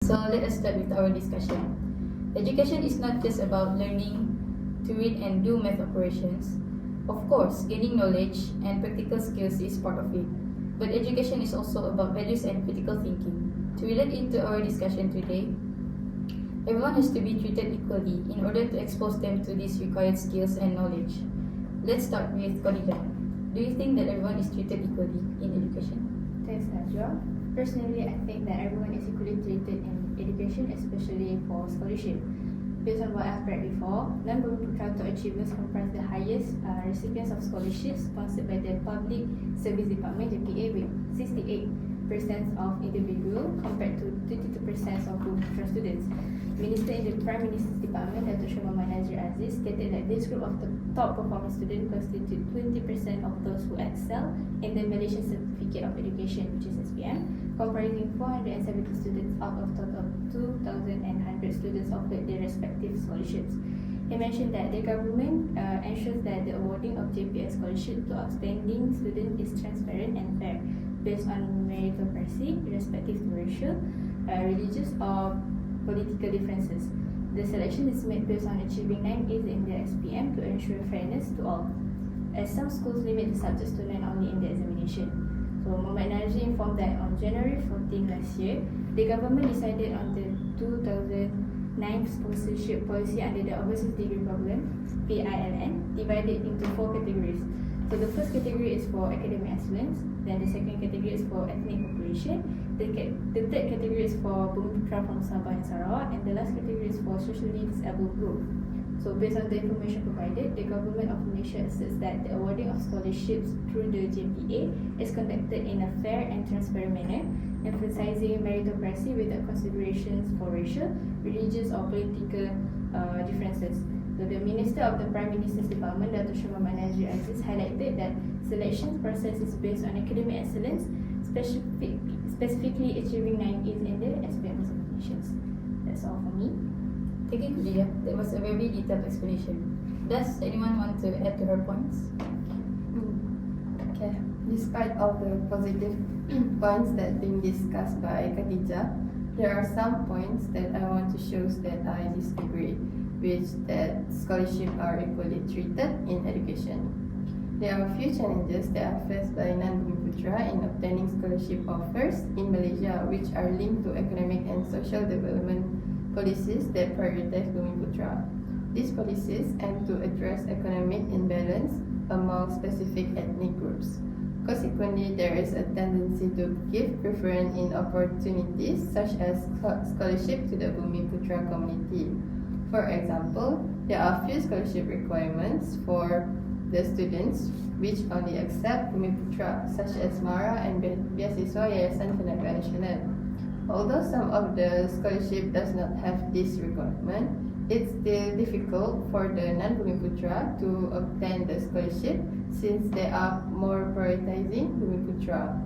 So let us start with our discussion. Education is not just about learning to read and do math operations. Of course, gaining knowledge and practical skills is part of it. But education is also about values and critical thinking. To relate into our discussion today, everyone has to be treated equally in order to expose them to these required skills and knowledge. Let's start with Khadija. Do you think that everyone is treated equally in education? Thanks, Najwa. Personally, I think that everyone is equally treated in education, especially for scholarship. Based on what I've read before, non-Bumi Putra achievers comprise the highest recipients of scholarships sponsored by the Public Service Department (JPA) with 68% of individual compared to 22% of Bumi Putra students. Minister in the Prime Minister's Department, Dato' Sri Muhammad Nazir Aziz, stated that this group of the top performing students constitute 20% of those who excel in the Malaysian Certificate of Education, which is SPM, comprising 470 students out of total 2,100 students offered their respective scholarships. He mentioned that the government ensures that the awarding of JPS scholarship to outstanding students is transparent and fair, based on meritocracy, irrespective to racial, religious, or political differences. The selection is made based on achieving 9 A's in the SPM to ensure fairness to all, as some schools limit the subjects to 9 only in the examination. So Muhammad Najee informed that on January 14 last year, the government decided on the 2009 sponsorship policy under the Overseas Degree Program, PILN, divided into 4 categories. So the first category is for academic excellence, then the second category is for ethnic population, the third category is for Bumi Putra from Sabah and Sarawak, and the last category is for socially disabled group. So based on the information provided, the government of Malaysia asserts that the awarding of scholarships through the JPA is conducted in a fair and transparent manner, emphasizing meritocracy without considerations for racial, religious, or political differences. So the Minister of the Prime Minister's Department, Dato' Sri Muhammad Nazir Aziz, highlighted that selection process is based on academic excellence, specifically achieving 9 A's in the SPM examinations. That's all for me. Thank you, Khadija. That was a very detailed explanation. Does anyone want to add to her points? Okay. Despite all the positive points that being discussed by Khadija, there are some points that I want to show that I disagree with, that scholarships are equally treated in education. There are a few challenges that are faced by non-Bumi Putra in obtaining scholarship offers in Malaysia, which are linked to economic and social development policies that prioritize Bumi Putra. These policies aim to address economic imbalance among specific ethnic groups. Consequently, there is a tendency to give preference in opportunities such as scholarship to the Bumi Putra community. For example, there are few scholarship requirements for the students which only accept Bumi Putra, such as MARA and Beasiswa Yayasan Tenaga Nasional. Although some of the scholarship does not have this requirement, it's still difficult for the non-Bumi Putra to obtain the scholarship since they are more prioritizing Bumi Putra.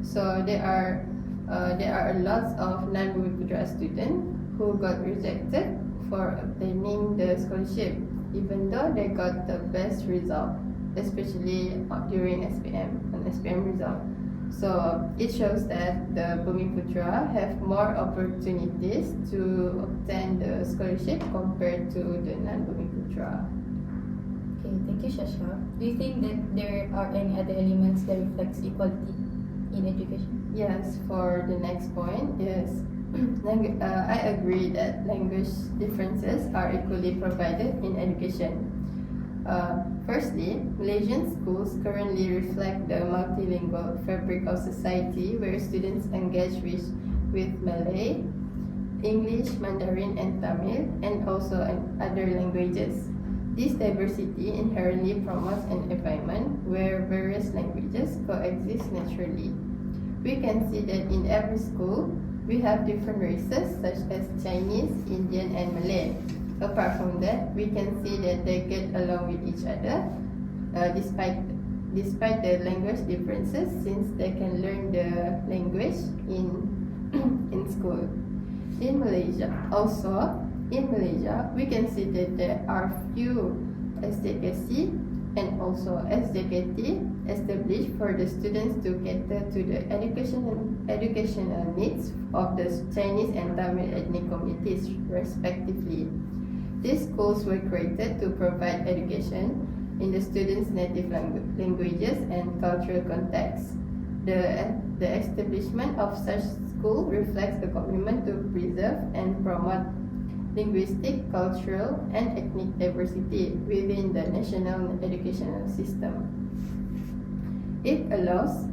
So there are a lot of non-Bumi Putra students who got rejected for obtaining the scholarship, even though they got the best result, especially during SPM result. So it shows that the Bumi Putra have more opportunities to obtain the scholarship compared to the non-Bumi Putra. Okay, thank you, Shasha. Do you think that there are any other elements that reflects equality in education? Yes, for the next point is I agree that language differences are equally provided in education. Firstly, Malaysian schools currently reflect the multilingual fabric of society where students engage with Malay, English, Mandarin, and Tamil, and also other languages. This diversity inherently promotes an environment where various languages coexist naturally. We can see that in every school, we have different races such as Chinese, Indian, and Malay. Apart from that, we can see that they get along with each other despite the language differences, since they can learn the language in school. In Malaysia, we can see that there are few STKC and also SJKT established for the students to cater to the educational needs of the Chinese and Tamil ethnic communities respectively. These schools were created to provide education in the students' native languages and cultural contexts. The establishment of such school reflects the commitment to preserve and promote linguistic, cultural, and ethnic diversity within the national educational system. It allows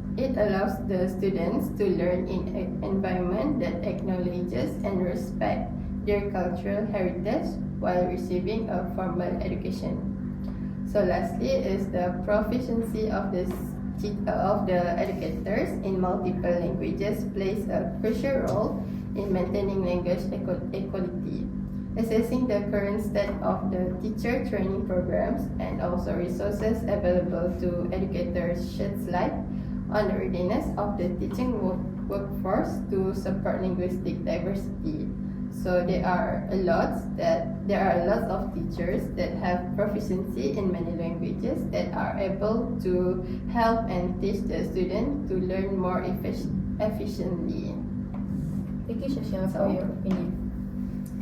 the students to learn in an environment that acknowledges and respects their cultural heritage while receiving a formal education. So lastly is the proficiency of the educators in multiple languages plays a crucial role in maintaining language equality. Assessing the current state of the teacher training programs and also resources available to educators sheds light on the readiness of the teaching workforce to support linguistic diversity. So there are lots of teachers that have proficiency in many languages that are able to help and teach the student to learn more efficiently. Thank you, Shasha, for your opinion.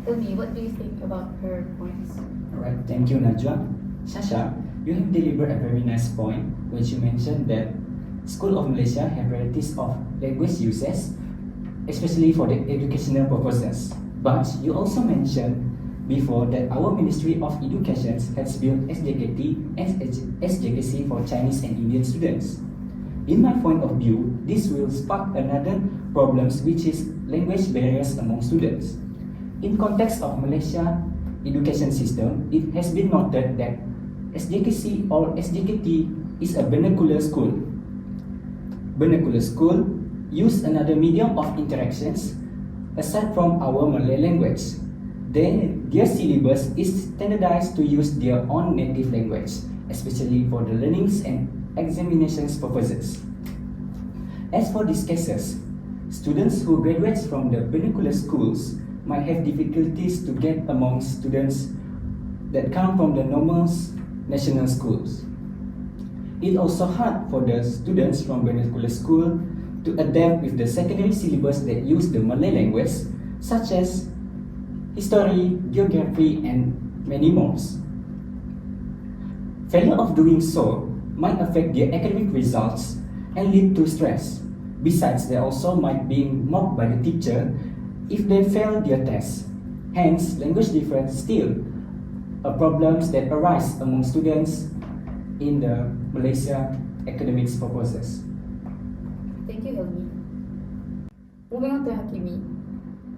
Tell me, what do you think about her points? Alright, thank you, Najwa. Shasha, you have delivered a very nice point when you mentioned that School of Malaysia have varieties of language uses, especially for the educational purposes. But you also mentioned before that our Ministry of Education has built SJKT and SJKC for Chinese and Indian students. In my point of view, this will spark another problems, which is language barriers among students. In context of Malaysia education system, it has been noted that SJKC or SJKT is a vernacular school. Vernacular school use another medium of interactions aside from our Malay language. Their syllabus is standardized to use their own native language, especially for the learnings and examinations purposes. As for these cases, students who graduate from the vernacular schools might have difficulties to get among students that come from the normal national schools. It's also hard for the students from vernacular school to adapt with the secondary syllabus that use the Malay language, such as history, geography, and many more. Failure of doing so might affect their academic results and lead to stress. Besides, they also might be mocked by the teacher if they fail their tests. Hence, language difference still a problems that arise among students in the Malaysia academics purposes. Thank you, Helmi. Moving on to Hakimi.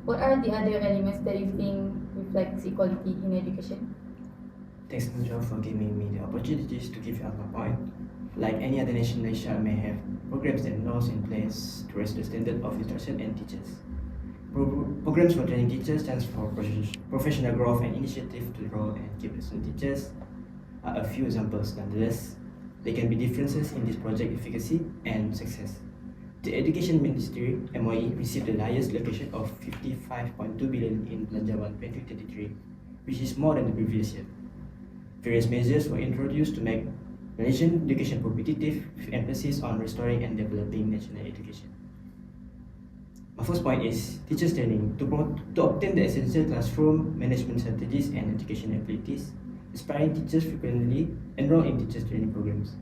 What are the other elements that you think reflects equality in education? Thanks, Najwa, for giving me the opportunities to give up my point. Like any other nation, Malaysia may have programs and laws in place to raise the standard of instruction and teachers. Programs for training teachers stands for professional growth and initiative to grow and keep excellent teachers are a few examples. Nonetheless, there can be differences in this project efficacy and success. The Education Ministry (MOE) received the highest allocation of 55.2 billion in Belanjawan 2023, which is more than the previous year. Various measures were introduced to make Malaysian education competitive, with emphasis on restoring and developing national education. My first point is teachers training. To obtain the essential classroom management strategies and education abilities, aspiring teachers frequently enroll in teachers training programs.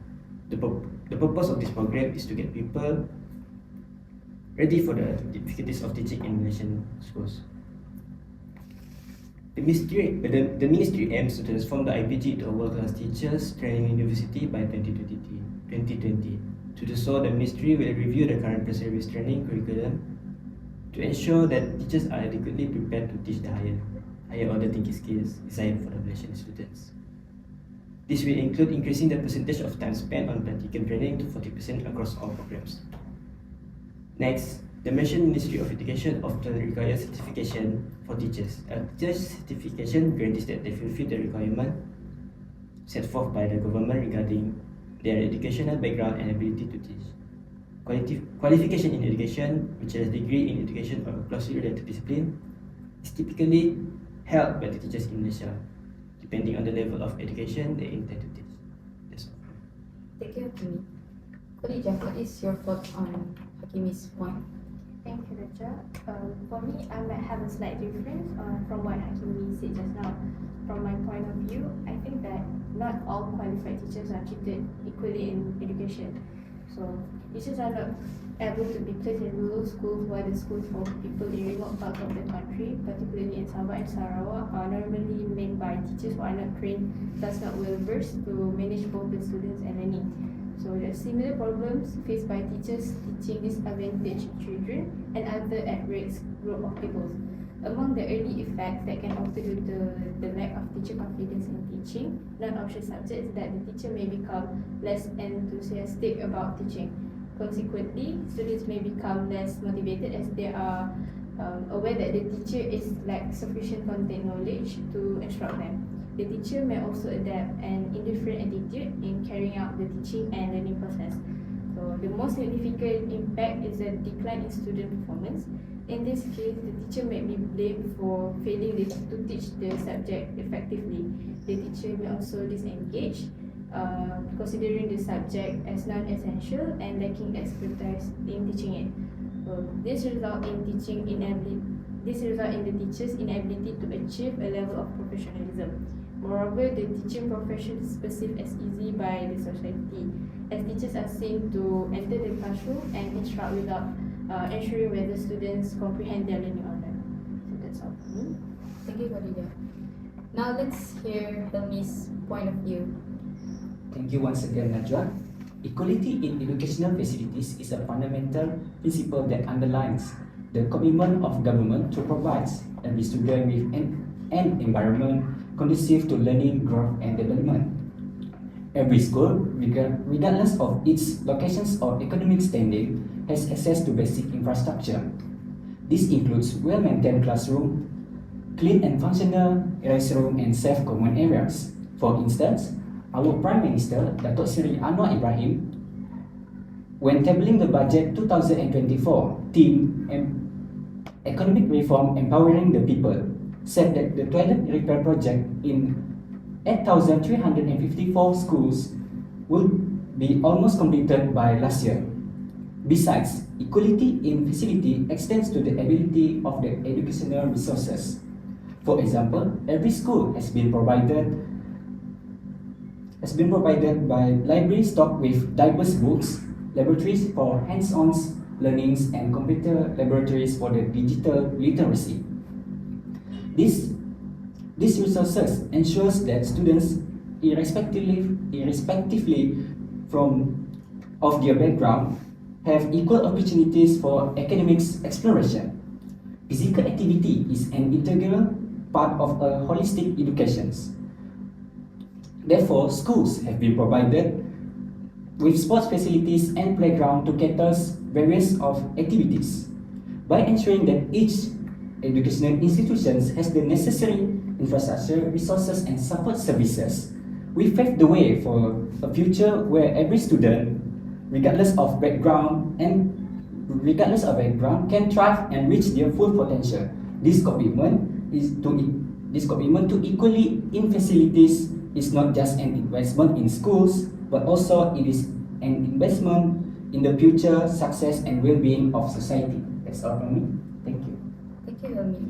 The purpose of this program is to get people ready for the difficulties of teaching in Malaysian schools. The ministry aims to transform the IPG into a world-class teachers training university by 2020. To do so, the ministry will review the current pre-service training curriculum to ensure that teachers are adequately prepared to teach the higher order thinking skills desired for the Malaysian students. This will include increasing the percentage of time spent on practical training to 40% across all programs. Next, the Malaysian Ministry of Education often requires certification for teachers. A teacher's certification guarantees that they fulfill the requirement set forth by the government regarding their educational background and ability to teach. Qualification in education, bachelor's degree in education or a closely related discipline, is typically held by the teachers in Malaysia, depending on the level of education they intend to teach. That's all. Thank you, Hakimi. Khadija, what is your thought on Hakimi's point? Thank you, Raja. For me, I might have a slight difference from what Hakimi said just now. From my point of view, I think that not all qualified teachers are treated equally in education. So, teachers are not able to be placed in rural schools, while the schools for people in remote parts of the country, particularly in Sabah and Sarawak, are normally made by teachers who are not trained, thus not well versed to manage both the students and learning. So there are similar problems faced by teachers teaching disadvantaged children and other at-risk group of people. Among the early effects that can occur due to the lack of teacher confidence in teaching non-optional subjects, that the teacher may become less enthusiastic about teaching. Consequently, students may become less motivated as they are aware that the teacher is lack sufficient content knowledge to instruct them. The teacher may also adapt an indifferent attitude in carrying out the teaching and learning process. So the most significant impact is a decline in student performance. In this case, the teacher may be blamed for failing to teach the subject effectively. The teacher may also disengage, considering the subject as non-essential and lacking expertise in teaching it. This result in the teacher's inability to achieve a level of professionalism. Moreover, the teaching profession is perceived as easy by the society, as teachers are seen to enter the classroom and instruct without ensuring whether students comprehend their learning or not. So that's all for me. Thank you, Khadija. Now let's hear Helmi's point of view. Thank you once again, Najwa. Equality in educational facilities is a fundamental principle that underlines the commitment of government to provide every student with an environment conducive to learning, growth, and development. Every school, regardless of its locations or economic standing, has access to basic infrastructure. This includes well-maintained classroom, clean and functional restroom, and safe common areas. For instance, our Prime Minister, Datuk Seri Anwar Ibrahim, when tabling the budget 2024 theme Economic Reform Empowering the People, said that the toilet repair project in 8,354 schools will be almost completed by last year. Besides, equality in facility extends to the ability of the educational resources. For example, every school has been provided by library stocked with diverse books, laboratories for hands-on learnings, and computer laboratories for the digital literacy. These resources ensures that students, irrespectively of their background, have equal opportunities for academics exploration. Physical activity is an integral part of a holistic education. Therefore, schools have been provided with sports facilities and playground to cater various of activities. By ensuring that each educational institution has the necessary infrastructure, resources, and support services, we pave the way for a future where every student, regardless of background, can thrive and reach their full potential. This commitment to equally in facilities is not just an investment in schools, but also it is an investment in the future success and well-being of society. That's all from me. Thank you. Thank you, Helmi.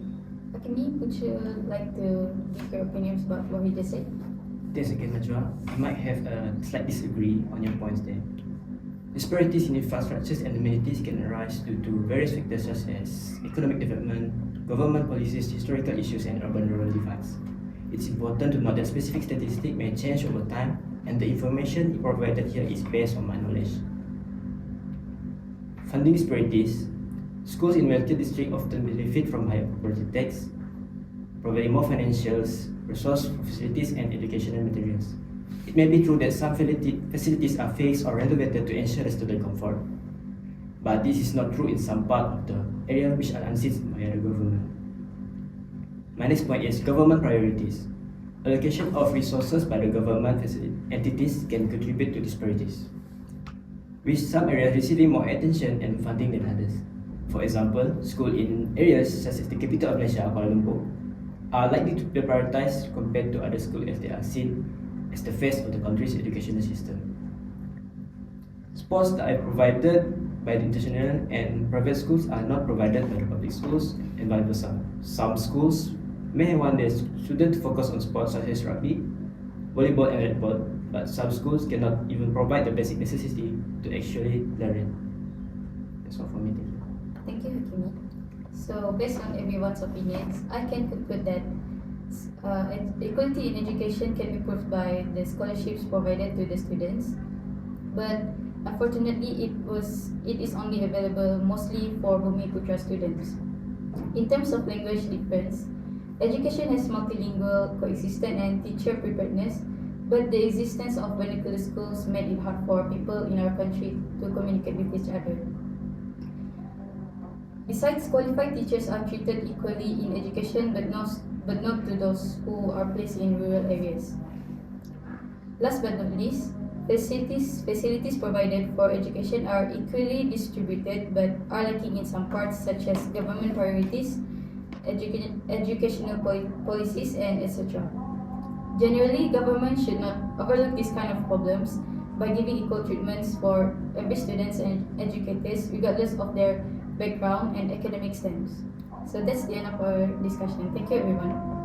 Hakimi, would you like to give your opinions about what he just said? Thanks again, Najwa. I might have a slight disagree on your points there. Disparities in infrastructures and amenities can arise due to various factors such as economic development, government policies, historical issues, and urban-rural divides. It's important to note that specific statistics may change over time, and the information provided here is based on my knowledge. Funding disparities. Schools in wealthier districts often benefit from higher property tax, providing more financial resources for facilities and educational materials. It may be true that some facilities are fixed or renovated to ensure the student comfort, but this is not true in some part of the area which are unseen by the government. My next point is government priorities. Allocation of resources by the government entities can contribute to disparities, with some areas receiving more attention and funding than others. For example, schools in areas such as the capital of Malaysia, Kuala Lumpur, are likely to be prioritized compared to other schools as they are seen as the face of the country's educational system. Sports that are provided by the international and private schools are not provided by the public schools, and vice versa. Some schools may want their students to focus on sports such as rugby, volleyball, and netball, but some schools cannot even provide the basic necessity to actually learn it. That's all for me. Thank you. Thank you, Hakimi. So, based on everyone's opinions, I can conclude that equality in education can be proved by the scholarships provided to the students, but unfortunately, it is only available mostly for Bumiputra students. In terms of language difference, education has multilingual, coexistent, and teacher preparedness, but the existence of vernacular schools made it hard for people in our country to communicate with each other. Besides, qualified teachers are treated equally in education, but not to those who are placed in rural areas. Last but not least, facilities provided for education are equally distributed but are lacking in some parts, such as government priorities, educational policies, and etc. Generally, government should not overlook these kind of problems by giving equal treatments for every students and educators, regardless of their background and academic stands. So that's the end of our discussion. Thank you, everyone.